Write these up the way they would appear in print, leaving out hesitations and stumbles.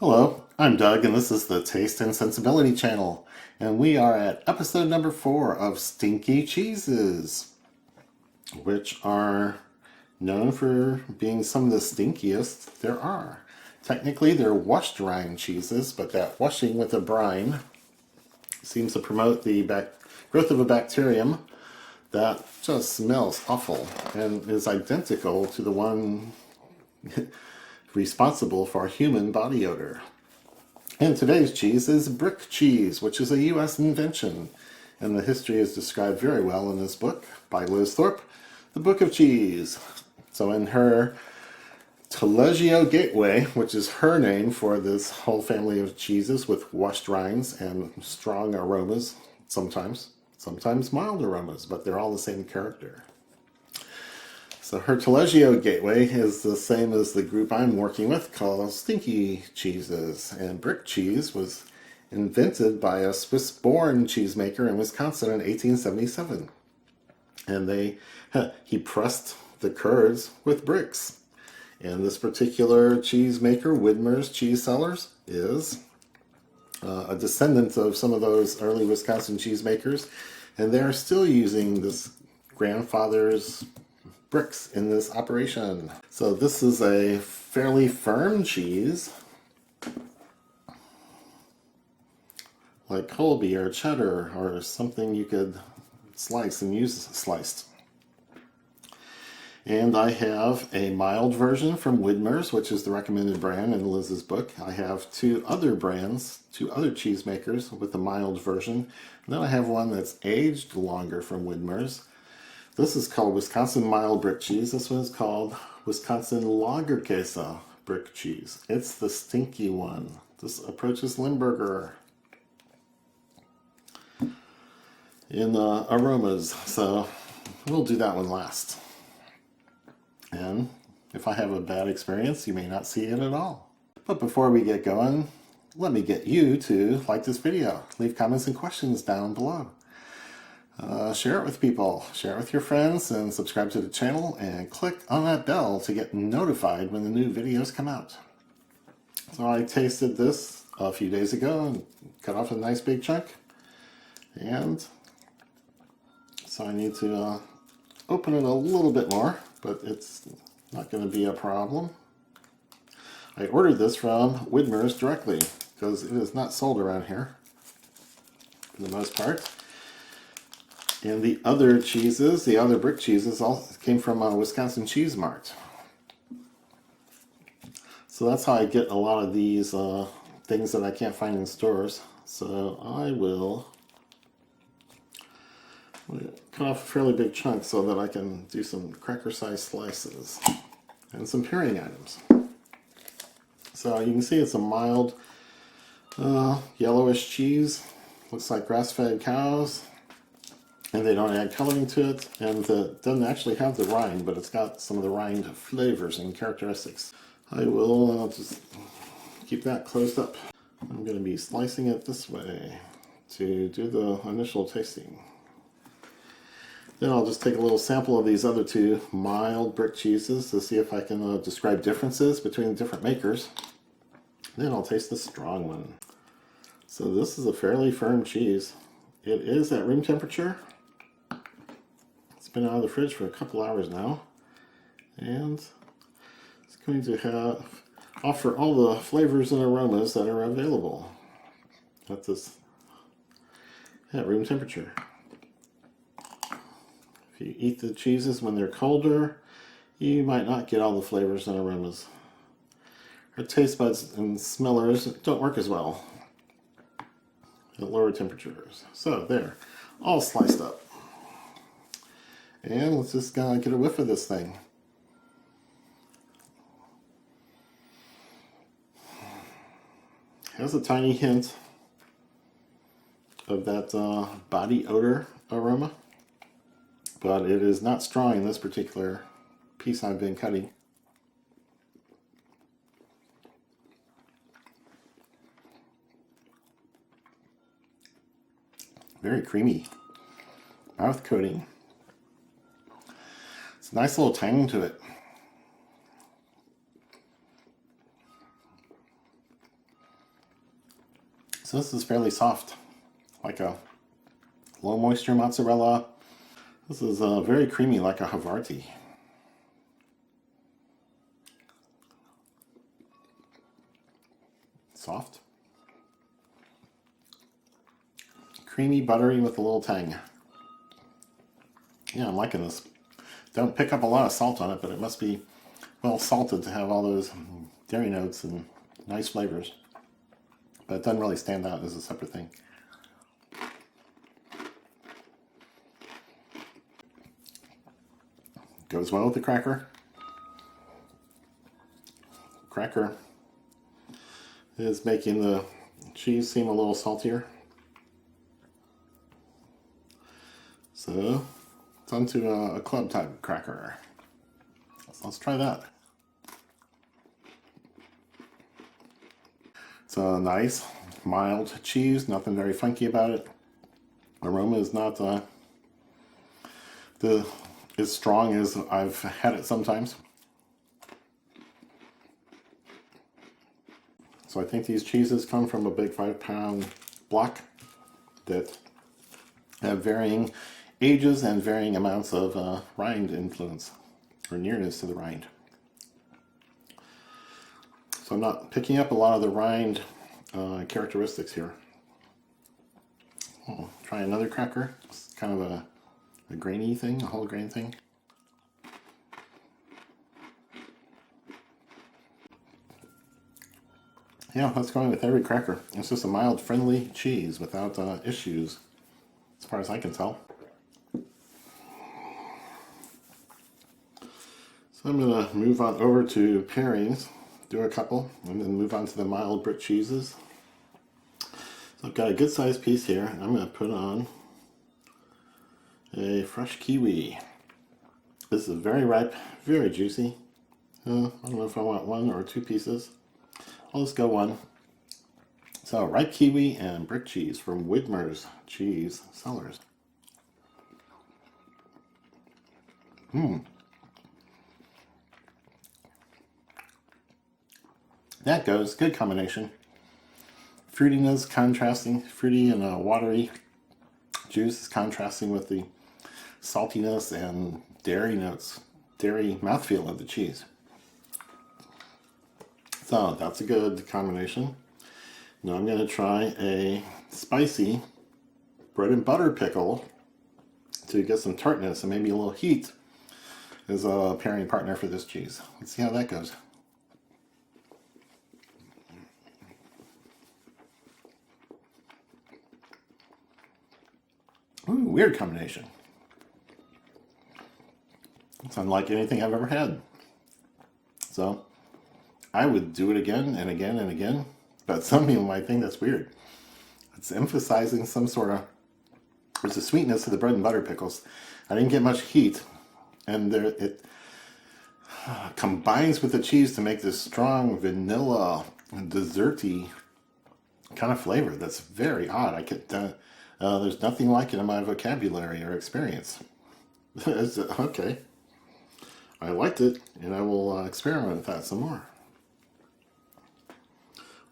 Hello, I'm Doug, and this is the Taste and Sensibility channel, and we are at episode number 4 of Stinky cheeses, which are known for being some of the stinkiest there are. Technically, they're washed-rind cheeses, but that washing with a brine seems to promote the growth of a bacterium that just smells awful and is identical to the one responsible for human body odor. And today's cheese is brick cheese, which is a U.S. invention. And the history is described very well in this book by Liz Thorpe, The Book of Cheese. So in her Tallegio gateway, which is her name for this whole family of cheeses with washed rinds and strong aromas, sometimes mild aromas, but they're all the same character. So her Tallegio gateway is the same as the group I'm working with called Stinky cheeses. And brick cheese was invented by a Swiss-born cheesemaker in Wisconsin in 1877. And he pressed the curds with bricks. And this particular cheesemaker, Widmer's Cheese Cellars, is a descendant of some of those early Wisconsin cheesemakers. And they're still using this grandfather's bricks in this operation. So this is a fairly firm cheese, like Colby or cheddar or something you could slice and use sliced. And I have a mild version from Widmer's, which is the recommended brand in Liz's book. I have two other brands, two other cheesemakers with a mild version. And then I have one that's aged longer from Widmer's. This is called Wisconsin Mild Brick Cheese. This one is called Wisconsin Lager Kase Brick Cheese. It's the stinky one. This approaches Limburger in aromas, so we'll do that one last. And if I have a bad experience, you may not see it at all. But before we get going, let me get you to like this video. Leave comments and questions down below. Share it with people, share it with your friends, and subscribe to the channel, and click on that bell to get notified when the new videos come out. So I tasted this a few days ago and cut off a nice big chunk, and so I need to open it a little bit more, but it's not going to be a problem. I ordered this from Widmer's directly because it is not sold around here for the most part. And the other cheeses, the other brick cheeses, all came from Wisconsin Cheese Mart. So that's how I get a lot of these things that I can't find in stores. So I will cut off a fairly big chunk so that I can do some cracker-sized slices and some pairing items. So you can see it's a mild yellowish cheese. Looks like grass-fed cows. And they don't add coloring to it, and it doesn't actually have the rind, but it's got some of the rind flavors and characteristics. I will just keep that closed up. I'm going to be slicing it this way to do the initial tasting. Then I'll just take a little sample of these other two mild brick cheeses to see if I can describe differences between the different makers. Then I'll taste the strong one. So this is a fairly firm cheese. It is at room temperature. It's been out of the fridge for a couple hours now, and it's going to offer all the flavors and aromas that are available at room temperature. If you eat the cheeses when they're colder, you might not get all the flavors and aromas. Our taste buds and smellers don't work as well at lower temperatures. So there, all sliced up. And let's just get a whiff of this thing. Has a tiny hint of that body odor aroma, but it is not strong in this particular piece I've been cutting. Very creamy mouth coating. It's a nice little tang to it. So this is fairly soft, like a low moisture mozzarella. This is very creamy, like a Havarti. Soft. Creamy, buttery with a little tang. Yeah, I'm liking this. Don't pick up a lot of salt on it, but it must be well salted to have all those dairy notes and nice flavors. But it doesn't really stand out as a separate thing. Goes well with the cracker. Cracker is making the cheese seem a little saltier. So it's onto a club type cracker. So let's try that. It's a nice, mild cheese, nothing very funky about it. Aroma is not as strong as I've had it sometimes. So I think these cheeses come from a big 5-pound block that have varying ages and varying amounts of rind influence or nearness to the rind. So I'm not picking up a lot of the rind characteristics here. I'll try another cracker. It's kind of a grainy thing, a whole grain thing. Yeah, that's going with every cracker. It's just a mild, friendly cheese without issues, as far as I can tell. So I'm going to move on over to pairings, do a couple, and then move on to the mild brick cheeses. So I've got a good sized piece here. I'm going to put on a fresh kiwi. This is very ripe, very juicy. I don't know if I want 1 or 2 pieces. I'll just go 1. So ripe kiwi and brick cheese from Widmer's Cheese Cellars. That goes, good combination. Fruitiness contrasting, fruity and watery juice is contrasting with the saltiness and dairy notes, dairy mouthfeel of the cheese. So that's a good combination. Now I'm going to try a spicy bread and butter pickle to get some tartness and maybe a little heat as a pairing partner for this cheese. Let's see how that goes. Ooh, weird combination. It's unlike anything I've ever had. So I would do it again and again and again, but some people might think that's weird. It's emphasizing some sort of, there's a sweetness to the bread and butter pickles. I didn't get much heat, and it combines with the cheese to make this strong vanilla, desserty kind of flavor that's very odd. There's nothing like it in my vocabulary or experience. Okay. I liked it, and I will experiment with that some more.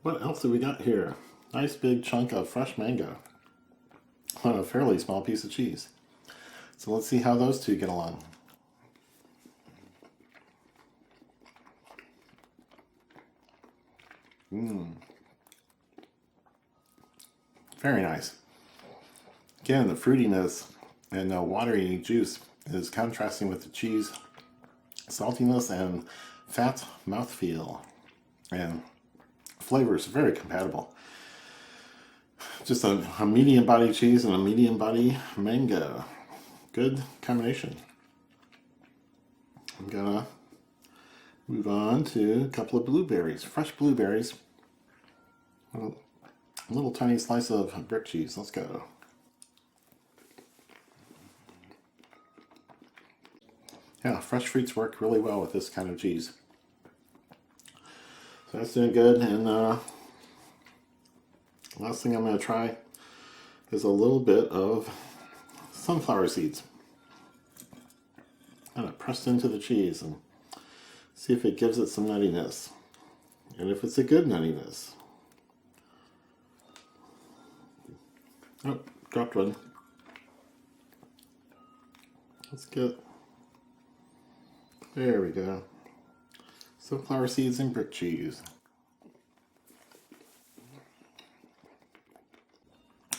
What else do we got here? Nice big chunk of fresh mango on a fairly small piece of cheese. So let's see how those two get along. Very nice. Again, the fruitiness and watery juice is contrasting with the cheese saltiness and fat mouthfeel, and flavors very compatible. Just a medium body cheese and a medium body mango. Good combination. I'm gonna move on to a couple of blueberries, fresh blueberries. A little tiny slice of brick cheese. Let's go. Yeah, fresh fruits work really well with this kind of cheese. So that's doing good. And last thing I'm going to try is a little bit of sunflower seeds. Kind of pressed into the cheese and see if it gives it some nuttiness. And if it's a good nuttiness. Oh, dropped one. Let's get, there we go. Sunflower seeds and brick cheese.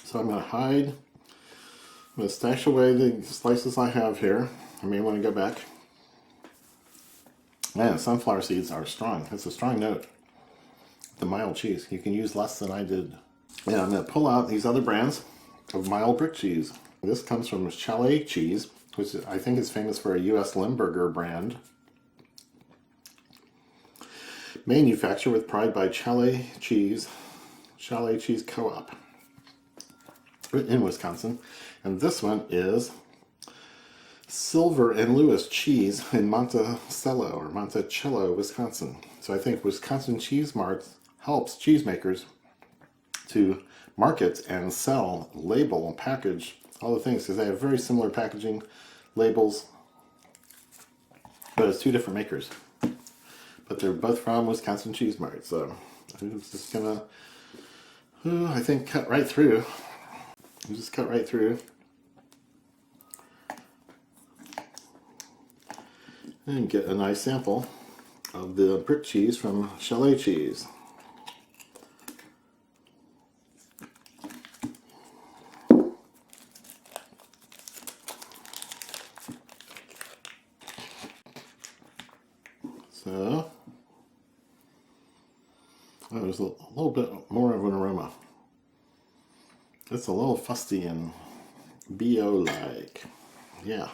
So I'm going to hide, I'm going to stash away the slices I have here. I may want to go back. Man, sunflower seeds are strong. It's a strong note. The mild cheese. You can use less than I did. And I'm going to pull out these other brands of mild brick cheese. This comes from Chalet cheese, which I think is famous for a U.S. Limburger brand. Manufactured with pride by Chalet Cheese Co-op in Wisconsin. And this one is Silver and Lewis cheese in Monticello, Wisconsin. So I think Wisconsin Cheese Mart helps cheesemakers to market and sell, label, package, all the things, because they have very similar packaging, labels, but it's two different makers. But they're both from Wisconsin Cheese Mart, so I'm just gonna, I think, cut right through. Just cut right through. And get a nice sample of the brick cheese from Chalet cheese. So, oh, there's a little bit more of an aroma. It's a little fusty and BO-like. Yeah.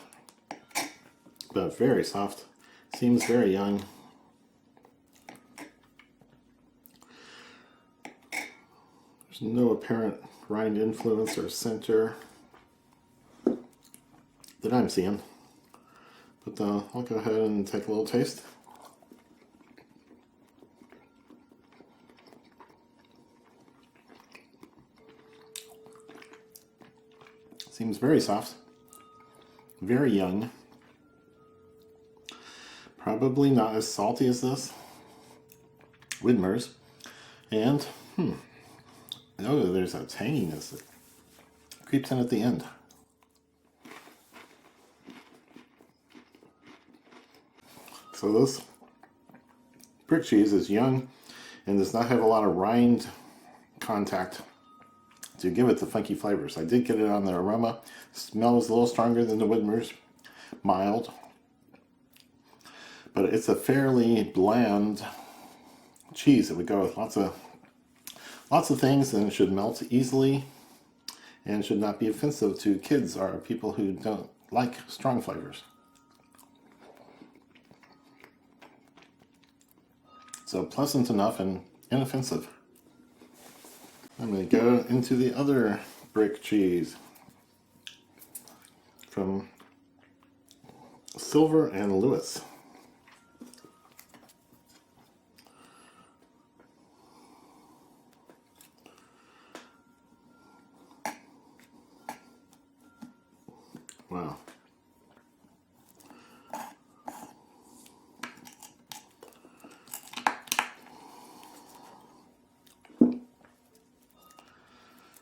But very soft. Seems very young. There's no apparent rind influence or center that I'm seeing. But I'll go ahead and take a little taste. Seems very soft. Very young. Probably not as salty as this Widmer's. And, oh, there's a tanginess that creeps in at the end. So this brick cheese is young and does not have a lot of rind contact to give it the funky flavors. I did get it on the aroma. Smell is a little stronger than the Widmer's. Mild. But it's a fairly bland cheese that would go with lots of things, and it should melt easily and should not be offensive to kids or people who don't like strong flavors. So pleasant enough and inoffensive. I'm going to go into the other brick cheese from Silver and Lewis. Wow.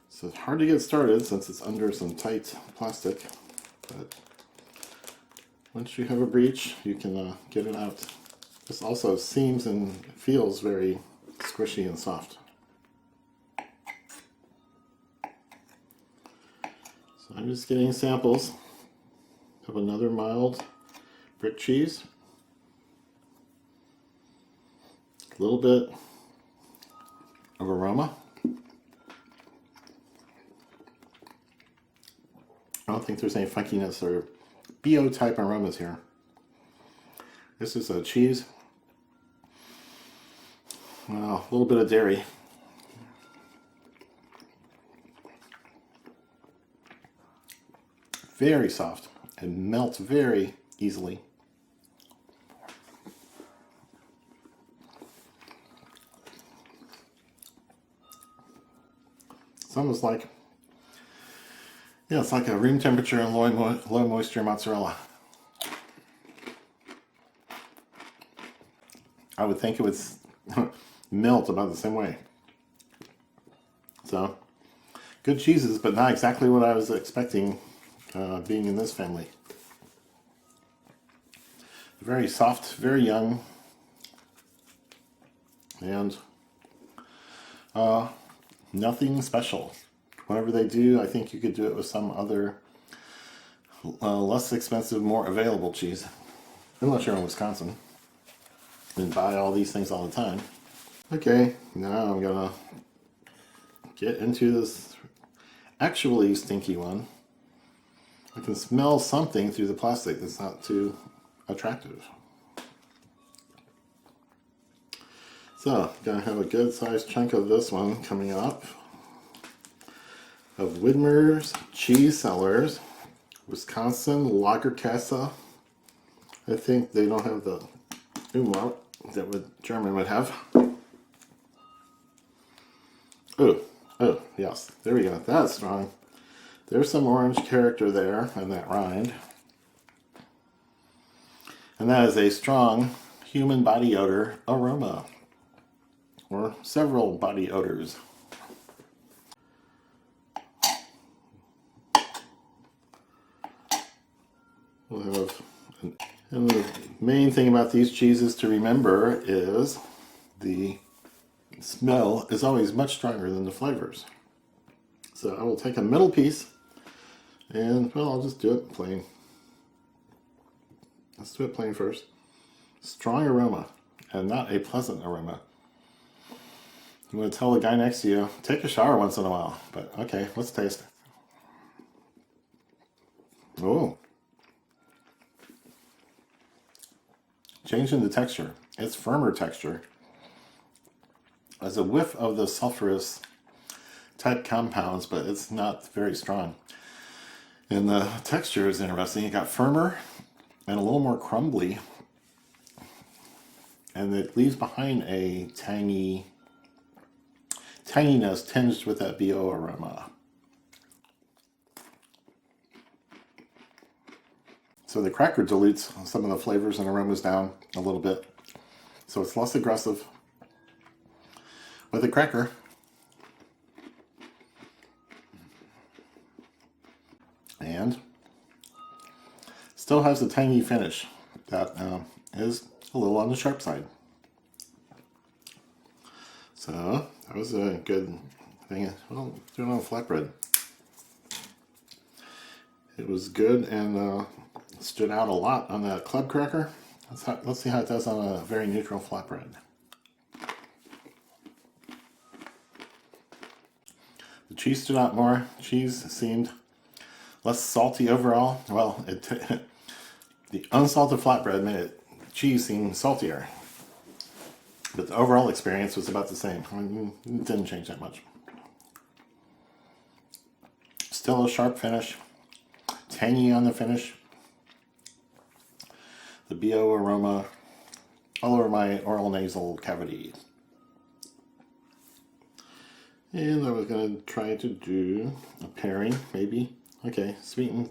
So it's hard to get started since it's under some tight plastic, but once you have a breech, you can get it out. This also seems and feels very squishy and soft. So I'm just getting samples of another mild brick cheese. A little bit of aroma. I don't think there's any funkiness or BO type aromas here. This is a cheese. Well, a little bit of dairy. Very soft and melts very easily. It's almost like, yeah, it's like a room temperature and low moisture mozzarella. I would think it would melt about the same way. So, Good cheeses, but not exactly what I was expecting being in this family. Very soft, very young, and nothing special. Whatever they do, I think you could do it with some other less expensive, more available cheese. Unless you're in Wisconsin and buy all these things all the time. Okay, now I'm gonna get into this actually stinky one. I can smell something through the plastic that's not too attractive. So, gonna have a good sized chunk of this one coming up. Of Widmer's cheese Cellars, Wisconsin Lager Kase. I think they don't have the umlaut that German would have. Oh, yes, there we go. That's strong. There's some orange character there in that rind. And that is a strong human body odor aroma, or several body odors. And the main thing about these cheeses to remember is the smell is always much stronger than the flavors. So I will take a middle piece and, well, I'll just do it plain. Let's do it plain first. Strong aroma and not a pleasant aroma. I'm going to tell the guy next to you, take a shower once in a while. But okay, let's taste. Oh. Changing the texture. It's firmer texture. There's a whiff of the sulfurous type compounds, but it's not very strong. And the texture is interesting. It got firmer and a little more crumbly. And it leaves behind a tanginess tinged with that BO aroma. So the cracker dilutes some of the flavors and aromas down a little bit. So it's less aggressive with the cracker. And still has a tangy finish that is a little on the sharp side. So that was a good thing. Well, doing it on flatbread. It was good and stood out a lot on that club cracker. Let's see how it does on a very neutral flatbread. The cheese stood out more. Cheese seemed less salty overall. Well, the unsalted flatbread made cheese seem saltier. But the overall experience was about the same. It didn't change that much. Still a sharp finish. Tangy on the finish. The BO aroma all over my oral nasal cavity. And I was going to try to do a pairing, maybe. Okay, sweetened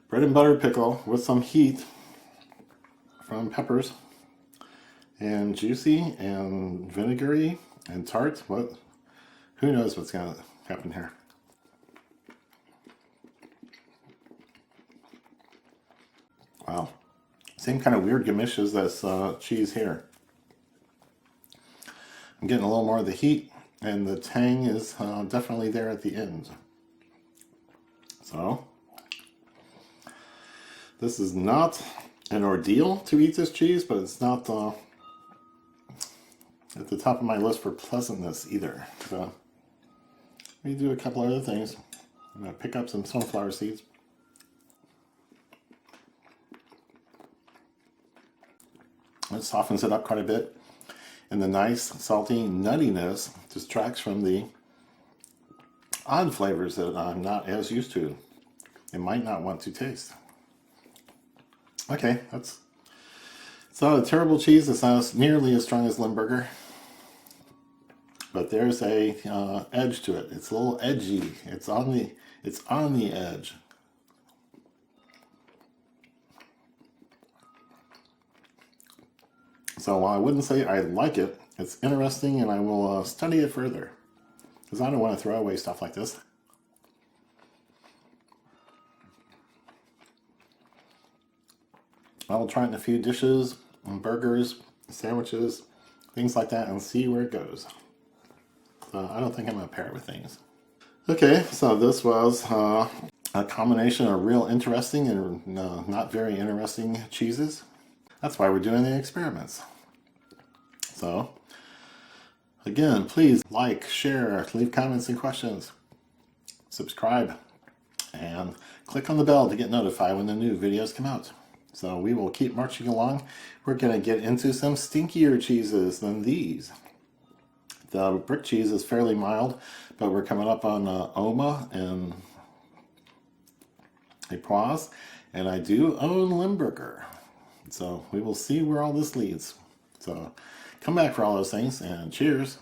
bread and butter pickle with some heat from peppers. And juicy and vinegary and tart. Who knows what's going to happen here. Wow. Same kind of weird gamish as this cheese here. I'm getting a little more of the heat, and the tang is definitely there at the end. So, this is not an ordeal to eat this cheese, but it's not at the top of my list for pleasantness either. So, let me do a couple other things. I'm going to pick up some sunflower seeds. It softens it up quite a bit. And the nice salty nuttiness distracts from the odd flavors that I'm not as used to and might not want to taste. Okay, it's not a terrible cheese. It's not nearly as strong as Limburger. But there's a edge to it. It's a little edgy. It's on the edge. So while I wouldn't say I like it, it's interesting and I will study it further. because I don't want to throw away stuff like this. I will try it in a few dishes, and burgers, sandwiches, things like that, and see where it goes. So I don't think I'm going to pair it with things. Okay, so this was a combination of real interesting and not very interesting cheeses. That's why we're doing the experiments. So, again, please like, share, leave comments and questions, subscribe, and click on the bell to get notified when the new videos come out. So we will keep marching along. We're going to get into some stinkier cheeses than these. The brick cheese is fairly mild, but we're coming up on Aroma and Epoise, and I do own Limburger. So we will see where all this leads. So come back for all those things, and cheers.